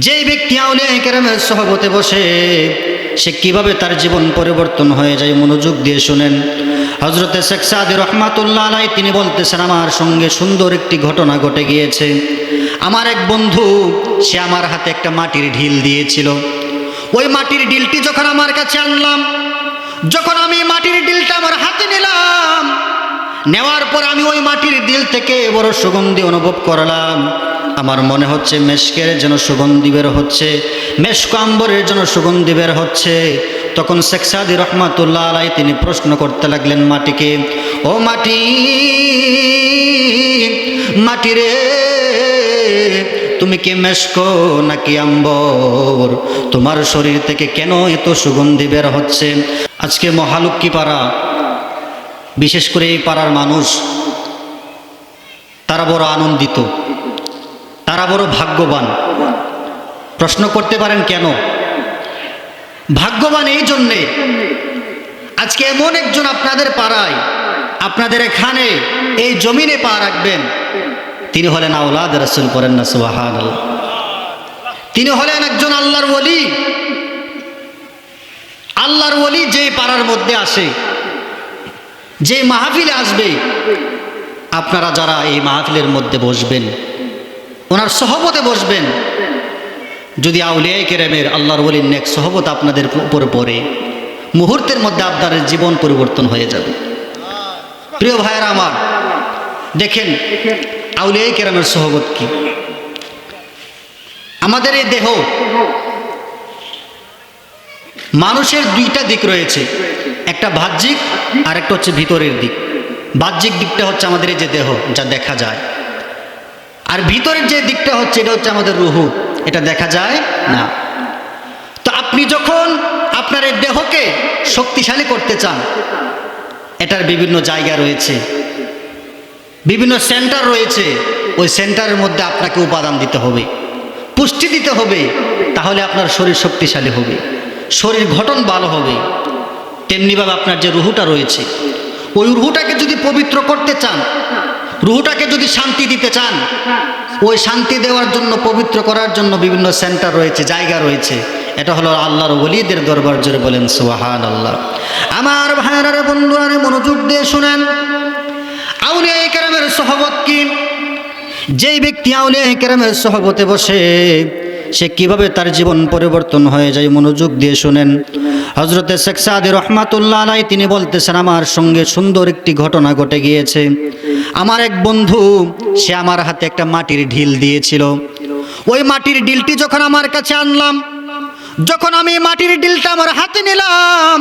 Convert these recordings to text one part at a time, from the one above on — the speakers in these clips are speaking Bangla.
যেই ব্যক্তি আউলিয়া কেরামের সহবতে বসে সে কিভাবে তার জীবন পরিবর্তন হয়ে যায় মনোযোগ দিয়ে শুনেন। হযরতে শেখ সাদী রহমাতুল্লাহ আলাইহি তিনি বলতেছেন, আমার সঙ্গে সুন্দর একটি ঘটনা ঘটে গিয়েছে। আমার এক বন্ধু সে আমার হাতে একটা মাটির ঢিল দিয়েছিল। ওই মাটির ঢিলটি যখন আমার কাছে আনলাম, যখন আমি মাটির ঢিলটা আমার হাতে নিলাম, নেওয়ার পর আমি ওই মাটির ঢিল থেকে বড় সুগন্ধি অনুভব করলাম। আমার মনে হচ্ছে মেশকের যেন সুগন্ধি বের হচ্ছে, মেশক আম্বরের যেন সুগন্ধি বের হচ্ছে। তখন শেখ সাদী রহমাতুল্লাহ আলাইহি তিনি প্রশ্ন করতে লাগলেন মাটিকে, ও মাটি, মাটি রে, তুমি কি মেশক নাকি আম্বর? তোমার শরীর থেকে কেন এত সুগন্ধি বের হচ্ছে? আজকে মহালক্ষ্মী পাড়া, বিশেষ করে এই পাড়ার মানুষ তারা বড় আনন্দিত, তারা বড় ভাগ্যবান। প্রশ্ন করতে পারেন কেন? ভাগ্যবান এই জন্যে, আজকে এমন একজন আপনাদের পাড়ায়, আপনাদের এখানে এই জমিনে পা রাখবেন, তিনি হলেন আওলাদ রাসূল। করেন না সুবহানাল্লাহ। তিনি হলেন একজন আল্লাহর ওলি। আল্লাহর ওলি যে পাড়ার মধ্যে আসে, যে মাহফিলে আসবে, আপনারা যারা এই মাহফিলের মধ্যে বসবেন, ওনার সহবতে বসবেন, যদি আউলিয়া কেরামের আল্লাহর ওলির নেক সহবত আপনাদের উপর পড়ে, মুহূর্তের মধ্যে আপনাদের জীবন পরিবর্তন হয়ে যাবে। প্রিয় ভাইয়েরা আমার, দেখেন আউলিয়া কেরামের সহবত কি। আমাদের এই দেহ, মানুষের দুইটা দিক রয়েছে, একটা বাহ্যিক আর একটা হচ্ছে ভিতরের দিক। বাহ্যিক দিকটা হচ্ছে আমাদের এই যে দেহ, যা দেখা যায়, আর ভিতরের যে দিকটা হচ্ছে এটা হচ্ছে আমাদের রুহু, এটা দেখা যায় না। তো আপনি যখন আপনার এই দেহকে শক্তিশালী করতে চান, এটার বিভিন্ন জায়গা রয়েছে, বিভিন্ন সেন্টার রয়েছে, ওই সেন্টারের মধ্যে আপনাকে উপাদান দিতে হবে, পুষ্টি দিতে হবে, তাহলে আপনার শরীর শক্তিশালী হবে, শরীর গঠন ভালো হবে। তেমনিভাবে আপনার যে রুহুটা রয়েছে, ওই রুহুটাকে যদি পবিত্র করতে চান, রুহুটাকে যদি শান্তি দিতে চান, ওই শান্তি দেওয়ার জন্য, পবিত্র করার জন্য বিভিন্ন সেন্টার রয়েছে, জায়গা রয়েছে। এটা হলো আল্লাহর ওলিদের দরবার। জোরে বলেন সুবহানাল্লাহ। আমার ভাইয়েরা, বন্ধুরা, মনোযোগ দিয়ে শুনেন, আউলিয়া কেরামের সহবত কি। যেই ব্যক্তি আউলিয়া কেরামের সহবতে বসে সে কিভাবে তার জীবন পরিবর্তন হয়ে যায় মনোযোগ দিয়ে শুনেন। হযরতে শেখ সাদী রহমাতুল্লাহ আলাইহি তিনি বলতেছেন, আমার সঙ্গে সুন্দর একটি ঘটনা ঘটে গিয়েছে। আমার এক বন্ধু সে আমার হাতে একটা মাটির ঢিল দিয়েছিল। ওই মাটির ঢিলটি যখন আমার কাছে আনলাম, যখন আমি মাটির ঢিলটা আমার হাতে নিলাম,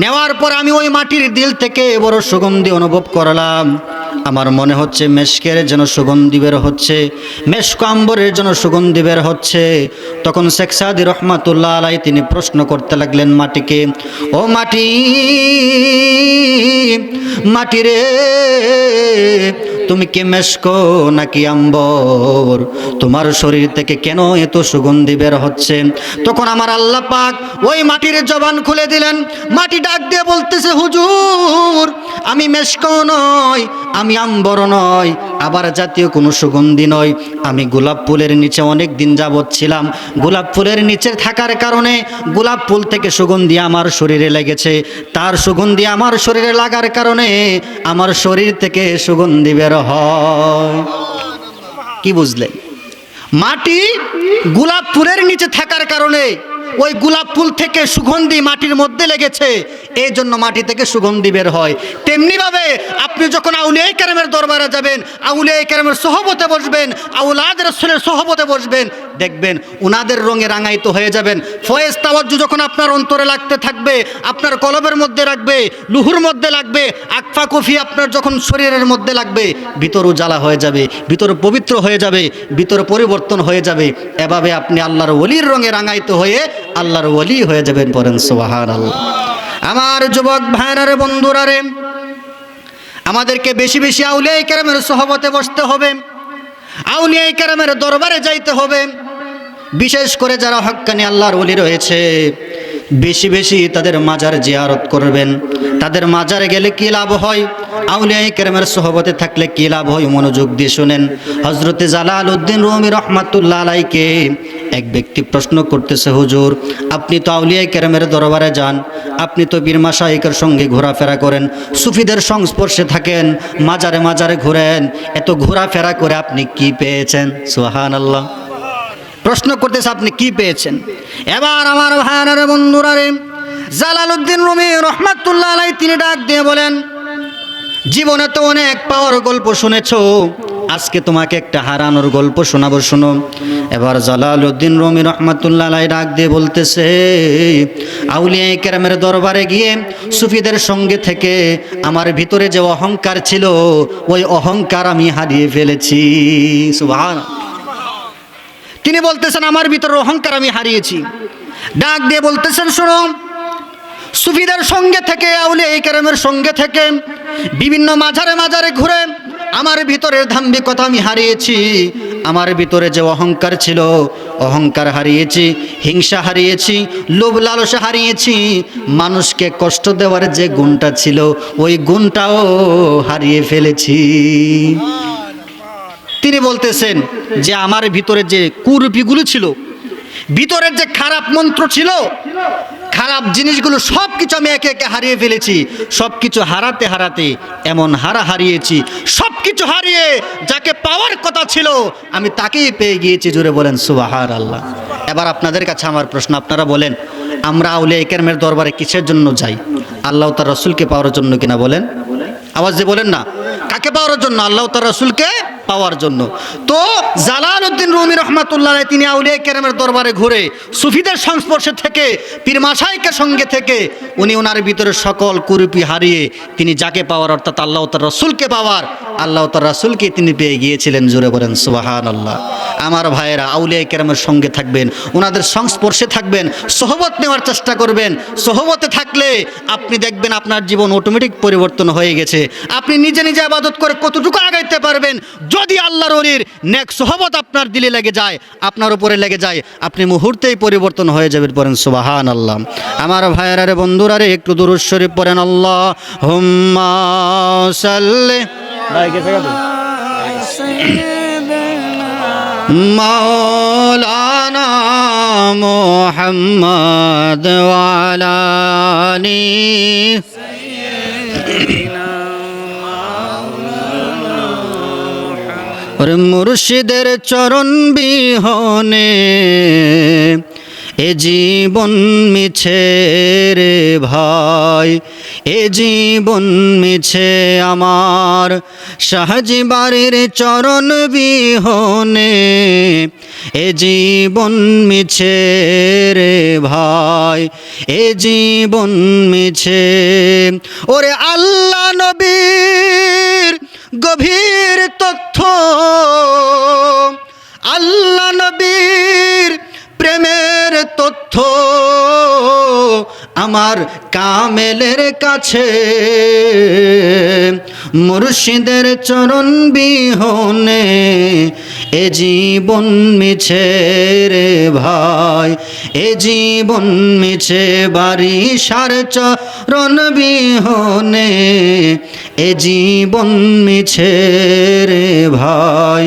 নেওয়ার পর আমি ওই মাটির ঢিল থেকে বড় সুগন্ধি অনুভব করলাম। আমার মনে হচ্ছে মেশকের যেন সুগন্ধি বের হচ্ছে, মেশক আম্বরের যেন সুগন্ধি বের হচ্ছে। তখন শেখ সাদী রহমাতুল্লাহ আলাইহি তিনি প্রশ্ন করতে লাগলেন মাটিকে, ও মাটি, মাটি রে, তুমি কি মেশক নাকি আম্বর? তোমার শরীর থেকে কেন এত সুগন্ধি বের হচ্ছে? তখন আমার আল্লাহ পাক ওই মাটির জবান খুলে দিলেন। মাটি ডাক দিয়ে বলতেছে, হুজুর, আমি মেশক নয়, আমি আম্বর নয়, আবার জাতীয় কোনো সুগন্ধি নয়। আমি গোলাপ ফুলের নিচে অনেক দিন যাবৎ ছিলাম। গোলাপ ফুলের নিচে থাকার কারণে গোলাপ ফুল থেকে সুগন্ধি আমার শরীরে লেগেছে। তার সুগন্ধি আমার শরীরে লাগার কারণে আমার শরীর থেকে সুগন্ধি বের হয়। কি বুঝলেন? মাটি গোলাপ ফুলের নিচে থাকার কারণে ওই গোলাপ ফুল থেকে সুগন্ধি মাটির মধ্যে লেগেছে, এই জন্য মাটি থেকে সুগন্ধি বের হয়। তেমনিভাবে আপনি যখন আউলিয়া কেরামের দরবারে যাবেন, আউলিয়া কেরামের সহবতে বসবেন, আওলাদ রাসূলের সহবতে বসবেন, দেখবেন উনাদের রঙে রাঙায়িত হয়ে যাবেন। ফয়েজ তাওয়াজ্জু যখন আপনার অন্তরে লাগতে থাকবে, আপনার কলবের মধ্যে লাগবে, লুহুর মধ্যে লাগবে, আকফা কফি আপনার যখন শরীরের মধ্যে লাগবে, ভিতর উজালা হয়ে যাবে, ভিতর পবিত্র হয়ে যাবে, ভিতর পরিবর্তন হয়ে যাবে। এভাবে আপনি আল্লাহর ওলির রঙে রাঙায়িত হয়ে আল্লাহর ওলি হয়ে যাবেন। পড়েন সুবহানাল্লাহ। আমার যুবক ভাইরা রে, বন্ধুরা রে, আমাদেরকে বেশি বেশি আউলিয়া কেরামের সহবতে বসতে হবে, আউলিয়া কেরামের দরবারে যাইতে হবে। বিশেষ করে যারা হক্কানি আল্লাহর ওলি রয়েছে, বেশি বেশি তাদের মাজার জিয়ারত করবেন, তাদের মাজারে গেলে কি লাভ হয়, আউলিয়া কেরামের সোহবতে থাকলে কি লাভ হয়, মনোযোগ দিয়ে শুনেন। হযরতে জালালউদ্দিন রুমি রহমাতুল্লাহ আলাইকে এক ব্যক্তি প্রশ্ন করতেছে, হুজুর আপনি তো আউলিয়া কেরামের দরবারে যান, আপনি তো পীর মাশায়েখের সঙ্গে ঘোরাফেরা করেন, সুফিদের সংস্পর্শে থাকেন, মাজারে মাজারে ঘোরেন, এত ঘোরাফেরা করে আপনি কি পেয়েছেন? সুবহানাল্লাহ। প্রশ্ন করতেছে আপনি কি পেয়েছেন? এবার আমার ভাইয়ারে বন্ধুরা রে, জালালউদ্দিন রুমি রহমাতুল্লাহ আলাইহি তিনি ডাক দিয়ে বলেন, জীবনে তো অনেক পাওয়ার গল্প শুনেছো, আজকে তোমাকে একটা হারানোর গল্প শোনাবো, শোনো। এবার জালালউদ্দিন রুমি রহমাতুল্লাহ আলাইহি ডাক দিয়ে বলতেছে, আউলিয়া কেরামের দরবারে গিয়ে সুফিদের সঙ্গে থেকে আমার ভিতরে যে অহংকার ছিল, ওই অহংকার আমি হারিয়ে ফেলেছি। সুবহানাল্লাহ। তিনি বলতেছেন আমার ভিতরে অহংকার আমি হারিয়েছি। ডাক দিয়ে বলতেছেন, শোনো, সুফিদের সঙ্গে থেকে, আউলিয়া কেরামের সঙ্গে থেকে বিভিন্ন মাজারে মাজারে ঘুরে আমার ভিতরের ধাম্বিকতা আমি হারিয়েছি, আমার ভিতরে যে অহংকার ছিল, অহংকার হারিয়েছি, হিংসা হারিয়েছি, লোভ লালসা হারিয়েছি, মানুষকে কষ্ট দেওয়ার যে গুণটা ছিল ওই গুণটাও হারিয়ে ফেলেছি। তিনি বলতেছেন যে আমার ভিতরে যে কুরূপীগুলো ছিল, ভিতরের যে খারাপ মন্ত্র ছিল, খারাপ জিনিসগুলো সব কিছু আমি একে একে হারিয়ে ফেলেছি। সব কিছু হারাতে হারাতে এমন হারিয়েছি, সব কিছু হারিয়ে যাকে পাওয়ার কথা ছিল আমি তাকেই পেয়ে গিয়েছি। জোরে বলেন সুবহানাল্লাহ। এবার আপনাদের কাছে আমার প্রশ্ন, আপনারা বলেন আমরা আউলিয়া কেরামের দরবারে কিসের জন্য যাই? আল্লাহ তার রাসূলকে পাওয়ার জন্য কিনা? বলেন, আওয়াজ দিয়ে বলেন না। কাকে পাওয়ার জন্য? আল্লাহ তার রাসূলকে পাওয়ার জন্য। তো জালালউদ্দিন রুমি রহমাতুল্লাহ আলাইহি তিনি আউলিয়া কেরামের দরবারে ঘুরে সুফিদের সংস্পর্শে থেকে, পীর মাশায়েখের সঙ্গে থেকে উনি ওনার ভিতরে সকল কুরূপী হারিয়ে তিনি যাকে পাওয়ার অর্থাৎ আল্লাহ তার রাসূলকে পাওয়ার, আল্লাহ তার রাসূলকে তিনি পেয়ে গিয়েছিলেন। জোরে বলেন সুবহানাল্লাহ। আমার ভাইয়েরা, আউলিয়া কেরামের সঙ্গে থাকবেন, ওনাদের সংস্পর্শে থাকবেন, সোহবত নেওয়ার চেষ্টা করবেন। সোহবতে থাকলে আপনি দেখবেন আপনার জীবন অটোমেটিক পরিবর্তন হয়ে গেছে। আপনি নিজে নিজে ইবাদত করে কতটুকু আগাইতে পারবেন, যদি আল্লাহর ওলির নেক সোহবত আপনার দিলে লেগে যায়, আপনার উপরে লেগে যায়, আপনি মুহূর্তেই পরিবর্তন হয়ে যাবেন। পড়েন সুবহানাল্লাহ। আমার ভাইয়েরা রে, বন্ধুরা রে, একটু দুরূদ শরীফ পড়েন। আল্লাহুম্মা সাল্লি মাওলানা মুহাম্মদ ওয়া আলা আলিহি ওরে মুর্শিদের চরণ বিহনে এ জীবন মিছে রে ভাই, এ জীবন মিছে আমার। শাহজি বাড়ির চরণ বিহনে এ জীবন মিছে রে ভাই, এ জীবন মিছে। ওরে আল্লাহ নবীর গভীর তথ্য, আল্লাহ নবীর প্রেমের তথ্য আমার কামেলের কাছে, মুর্শিদের চরণ বিহনে এ জীবন মিছে রে ভাই, এ জীবন মিছে। বাড়ি সার চরণ বিহনে এ জীবন মিছে রে ভাই,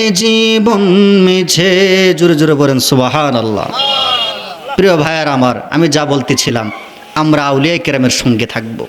এ জীবন মিছে। জোরে জোরে বলেন সুবহানাল্লাহ। প্রিয় ভাইয়ার আমার, আমি যা বলতেছিলাম, আমরা আউলিয়া কেরামের সঙ্গে থাকব,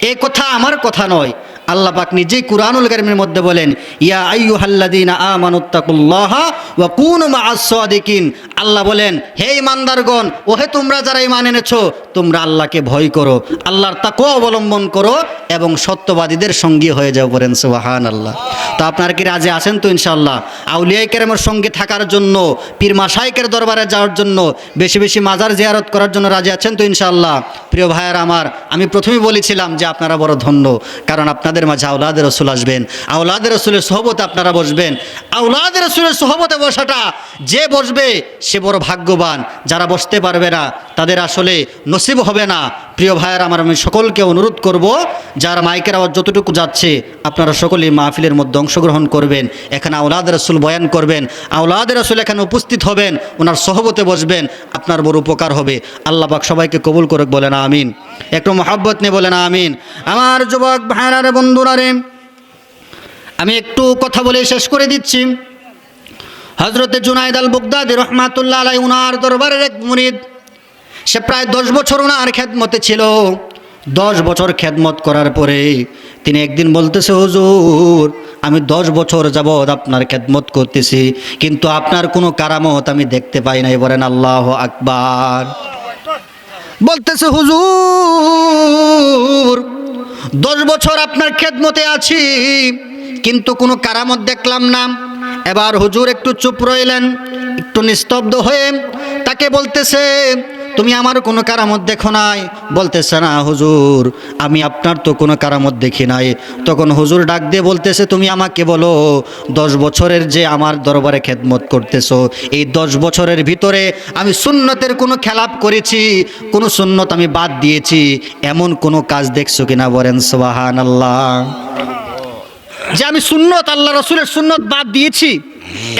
এই কথা আমার কথা নয়। আল্লাহ পাক নিজেই কুরআনুল কারীমের মধ্যে বলেন, ইয়া আইয়ুহাল্লাযীনা আমানুত্তাকুল্লাহা ওয়া কুনু মাআস সাদিকিন। আল্লাহ বলেন, হে ঈমানদারগণ, ওহে তোমরা যারা ঈমান এনেছো, তোমরা আল্লাহকে ভয় করো, আল্লাহর তাকওয়া অবলম্বন করো এবং সত্যবাদীদের সঙ্গী হয়ে যাও। বলেন সুবহানাল্লাহ। তো আপনারা কি রাজি আছেন তো ইনশাআল্লাহ আউলিয়া কেরামের সঙ্গে থাকার জন্য, পীর মাশায়েখের দরবারে যাওয়ার জন্য, বেশি বেশি মাজার জিয়ারত করার জন্য রাজি আছেন তো ইনশাআল্লাহ? প্রিয় ভাইয়েরা আমার, আমি প্রথমেই বলেছিলাম যে আপনারা বড় ধন্য, কারণ আপনাদের মাঝে আওলাদে রাসূল আসবেন, আওলাদে রাসূলের সোহবতে আপনারা বসবেন। আওলাদে রাসূলের সোহবতে বসাটা যে বসবে সে বড় ভাগ্যবান, যারা বসতে পারবে না তাদের আসলে নসিব হবে না। প্রিয় ভাইয়ের আমার, আমি সকলকে অনুরোধ করব, যারা মাইকের আওয়াজ যতটুকু যাচ্ছে আপনারা সকলেই মাহফিলের মধ্যে অংশগ্রহণ করবেন। এখানে আওলাদ রাসূল বয়ান করবেন, আওলাদ রাসূল এখানে উপস্থিত হবেন, ওনার সহবতে বসবেন, আপনার বড় উপকার হবে। আল্লাহ পাক সবাইকে কবুল করুক, বলেন আমিন। একটু মহব্বত নিয়ে বলেন আমিন। আমার যুবক ভাইরা রে, বন্ধুরা রে, আমি একটু কথা বলে শেষ করে দিচ্ছি। হযরতে জুনায়েদ আল বাগদাদী রহমাতুল্লাহ আলাইহি, উনার দরবারের এক মুরিদ, সে প্রায় 10 বছর ওনার খেদমতে ছিল। 10 বছর খেদমত করার পরে তিনি একদিন বলতেছে, হুজুর আমি 10 বছর যাবৎ আপনার খেদমত করতেছি, কিন্তু আপনার কোনো কারামত আমি দেখতে পাই নাই। বলেন আল্লাহু আকবার। বলতেছে, হুজুর 10 বছর আপনার খেদমতে আছি, কিন্তু কোনো কারামত দেখলাম না। এবার হুজুর একটু চুপ রইলেন, একটু নিস্তব্ধ হয়ে তাকে বলতেছে, তুমি আমার কোনো কারামত দেখো নাই? বলতেছে, না হুজুর, আমি আপনার তো কোনো কারামত দেখি নাই। তখন হুজুর ডাক দিয়ে বলতেছে, তুমি আমাকে বলো, 10 বছরের যে আমার দরবারে খেদমত করতেছো, এই 10 বছরের ভিতরে আমি সুন্নতের কোনো খেলাপ করেছি, কোনো সুন্নত আমি বাদ দিয়েছি, এমন কোনো কাজ দেখছো কিনা? বলেন সুবহানাল্লাহ। যে আমি সুন্নত, আল্লাহ রাসূলের সুন্নত বাদ দিয়েছি,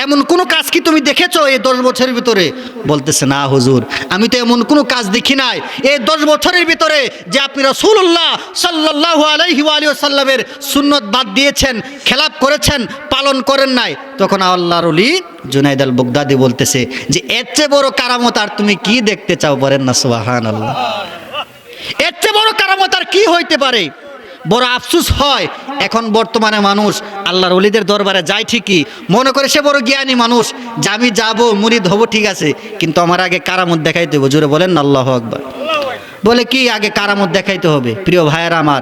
এমন কোনো কাজ কি তুমি দেখেছো এই 10 বছরের ভিতরে? বলতেছে, না হুজুর, আমি তো এমন কোনো কাজ দেখি নাই এই 10 বছরের ভিতরে যে আপনি রাসূলুল্লাহ সাল্লাল্লাহু আলাইহি ওয়া আলিহি ওয়াসাল্লামের সুন্নত বাদ দিয়েছেন, খেলাপ করেছেন, পালন করেন নাই। তখন আল্লাহর ওলি জুনায়েদ আল বাগদাদী বলতেছে যে এর চেয়ে বড় কারামত আর তুমি কি দেখতে চাও? বলেন না সুবহানাল্লাহ। এর চেয়ে বড় কারামত আর কি হইতে পারে? বড় আফসোস হয়, এখন বর্তমানে মানুষ আল্লাহর ওলিদের দরবারে যায় ঠিকই, মনে করে সে বড় জ্ঞানী মানুষ, যে আমি যাবো, মুরিদ হব, ঠিক আছে, কিন্তু আমার আগে কারামত দেখাইতে হবে। জোরে বলেন না আল্লাহু আকবার। বলে কি আগে কারামত দেখাইতে হবে? প্রিয় ভাইয়েরা আমার,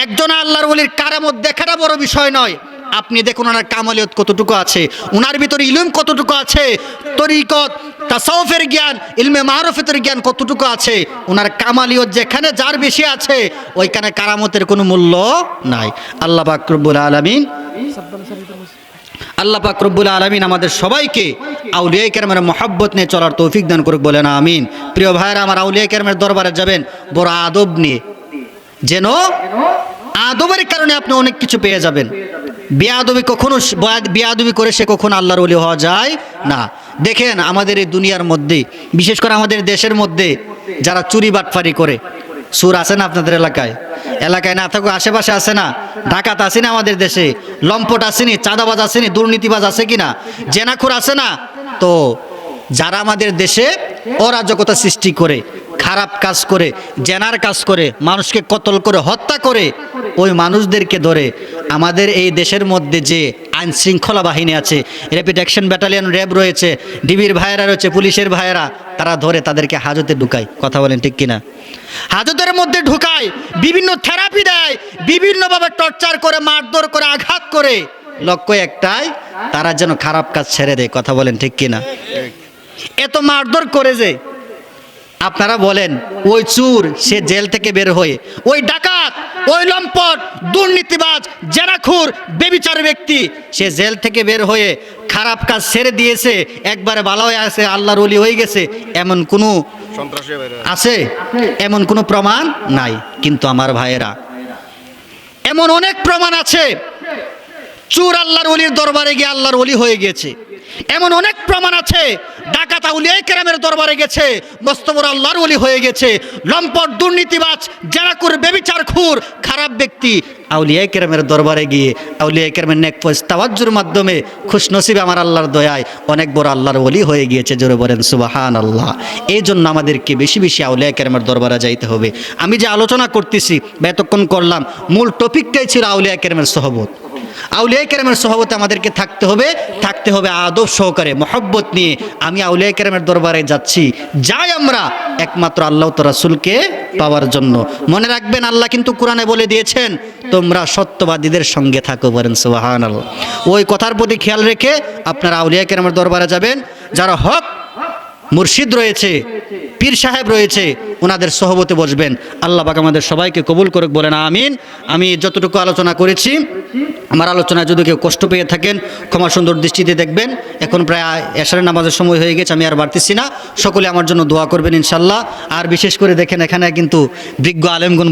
একজন আল্লাহর ওলির কারামত দেখাটা বড় বিষয় নয়। আপনি দেখুন ওনার কামালিয়ত কতটুকু আছে, ওনার ভিতরে ইলম কতটুকু আছে, তরিকত তাসাউফের জ্ঞান, ইলমে মারফতের জ্ঞান কতটুকু আছে। ওনার কামালিয়ত যেখানে যার বেশি আছে, ওইখানে কারামতের কোনো মূল্য নাই। আল্লাহ পাক রব্বুল আলামিন, আল্লাহ পাক রব্বুল আলামিন আমাদের সবাইকে আউলিয়া কেরামের মহব্বত নিয়ে চলার তৌফিক দান করুক, বলেন আমিন। প্রিয় ভাইরা আমার, আউলিয়া কেরামের দরবারে যাবেন বড় আদব নিয়ে, যেন আদবের কারণে আপনি অনেক কিছু পেয়ে যাবেন। বেয়াদবি কখনো, বেয়াদবি করে সে কখনো আল্লাহর ওলি হওয়া যায় না। দেখেন আমাদের এই দুনিয়ার মধ্যে, বিশেষ করে আমাদের দেশের মধ্যে যারা চুরি বাটফারি করে, সুর আছে না আপনাদের এলাকায়? এলাকায় না থাকুক আশেপাশে আছে না? ডাকাত আছে না আমাদের দেশে? লম্পট আসেনি? চাঁদাবাজ আসেনি? দুর্নীতিবাজ আছে কিনা? জেনাখোর আছে না? তো যারা আমাদের দেশে অরাজকতা সৃষ্টি করে, খারাপ কাজ করে, জেনার কাজ করে, মানুষকে কতল করে, হত্যা করে, ওই মানুষদেরকে ধরে আমাদের এই দেশের মধ্যে যে আইন শৃঙ্খলা বাহিনী আছে, র্যাপিড অ্যাকশন ব্যাটালিয়ন, র্যাব রয়েছে, ডিবির ভাইয়েরা রয়েছে, পুলিশের ভাইয়েরা, তারা ধরে তাদেরকে হাজতে ঢুকায়। কথা বলেন ঠিক কিনা? হাজতের মধ্যে ঢুকায়, বিভিন্ন থেরাপি দেয়, বিভিন্নভাবে টর্চার করে, মারধর করে, আঘাত করে, লক্ষ্য একটাই, তারা যেন খারাপ কাজ ছেড়ে দেয়। কথা বলেন ঠিক কিনা? এত মারধর করে যে, আপনারা বলেন ওই চোর সে জেল থেকে বের হয়ে, ওই ডাকাত, ওই লম্পট, দুর্নীতিবাজ, জেনাখোর, বেবিচার ব্যক্তি, সে জেল থেকে বের হয়ে খারাপ কাজ ছেড়ে দিয়েছে, একবারে ভালো হয়ে আছে, আল্লাহর ওলি হয়ে গেছে, এমন কোনো আছে? এমন কোনো প্রমাণ নাই। কিন্তু আমার ভাইয়েরা, এমন অনেক প্রমাণ আছে চোর আল্লাহর ওলির দরবারে গিয়ে আল্লাহর ওলি হয়ে গেছে। এমন অনেক প্রমাণ আছে ডাকাত আউলিয়া কেরামের দরবারে গেছে, মস্ত বড় আল্লাহর ওলি হয়ে গেছে। লম্পট, দুর্নীতিবাজ, জেনাখোর, বেবিচারখোর, খারাপ ব্যক্তি আউলিয়া কেরামের দরবারে গিয়ে আউলিয়া কেরামের নেক তাওয়াজ্জুর মাধ্যমে খুশনসিবে আমার আল্লাহর দয়ায় অনেক বড় আল্লাহর ওলি হয়ে গিয়েছে। জোরে বলেন সুবহানাল্লাহ। এই জন্য আমাদেরকে বেশি বেশি আউলিয়া কেরামের দরবারে যাইতে হবে। আমি যে আলোচনা করতেছি বা এতক্ষণ করলাম, মূল টপিকটাই ছিল আউলিয়া কেরামের সহবত। আউলিয়া কেরামের সহবতে আমাদেরকে থাকতে হবে আদব সহকারে, মহব্বত নিয়ে। আমি আউলিয়া কেরামের দরবারে যাচ্ছি, যাই আমরা একমাত্র আল্লাহ তো রাসূলকে পাওয়ার জন্য। মনে রাখবেন, আল্লাহ কিন্তু কোরআনে বলে দিয়েছেন, তোমরা সত্যবাদীদের সঙ্গে থাকো। বলেন সুবহানাল্লাহ। ওই কথার প্রতি খেয়াল রেখে আপনারা আউলিয়া কেরামের দরবারে যাবেন। যারা হক মুর্শিদ রয়েছে, পীর সাহেব রয়েছে, ওনাদের সহবতে বসবেন। আল্লাহ পাক আমাদের সবাইকে কবুল করুক, বলেন আমিন। আমি যতটুকু আলোচনা করেছি, আমার আলোচনায় যদি কেউ কষ্ট পেয়ে থাকেন ক্ষমা সুন্দর দৃষ্টিতে দেখবেন। এখন প্রায় এশারের নামাজের সময় হয়ে গেছে, আমি আর বাড়তেছি না। সকলে আমার জন্য দোয়া করবেন ইনশাল্লাহ। আর বিশেষ করে দেখেন এখানে কিন্তু বিজ্ঞ আলেমগুন